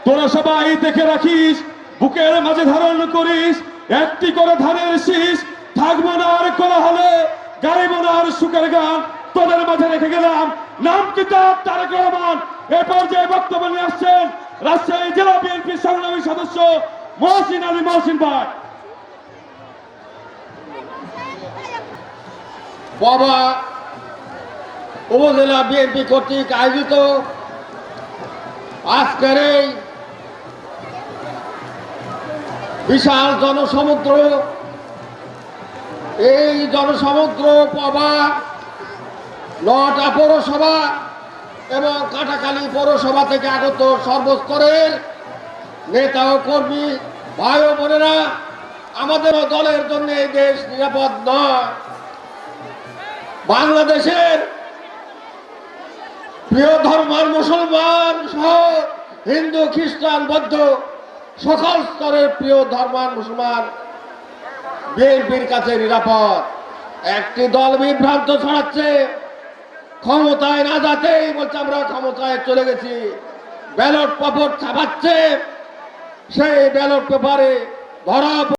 তোরা সবাই দেখে রাখিস, বুকের মাঝে ধারণ করিস একটি করে ধানের শীষ। থাকবো না আর কোলাহলে, গাইব না আর সুখের গান, তোদের মাঝে রেখে গেলাম নাম কিতাব তারেক রহমান। এ পর্যায়ে বক্তব্য নিয়ে আসছেন রাজশাহী জেলা বিএনপির সংগ্রামী সদস্য মহসিন আলী মহসিন ভাই। বাবা উপজেলা বিএনপি কর্তৃক আয়োজিত আজকের এই বিশাল জনসমুদ্র, এই জনসমুদ্র পাবা নটা পৌরসভা এবং কাটাখালী পৌরসভা থেকে আগত সর্বস্তরের নেতা ও কর্মী ভাই ও বোনেরা, আমাদের দলের জন্য এই দেশ নিরাপদ নয়। বাংলাদেশের প্রিয় ধর্মের মুসলমান সহ হিন্দু খ্রিস্টান বৌদ্ধ সকল স্তরের প্রিয় ধর্মের মুসলমান বিএনপির কাছে নিরাপদ। একটি দল বিভ্রান্ত ছড়াচ্ছে, ক্ষমতায় না যাতেই বলছে আমরা ক্ষমতায় চলে গেছি, ব্যালট পেপার ছাপাচ্ছে, সেই ব্যালট পেপারে ধরা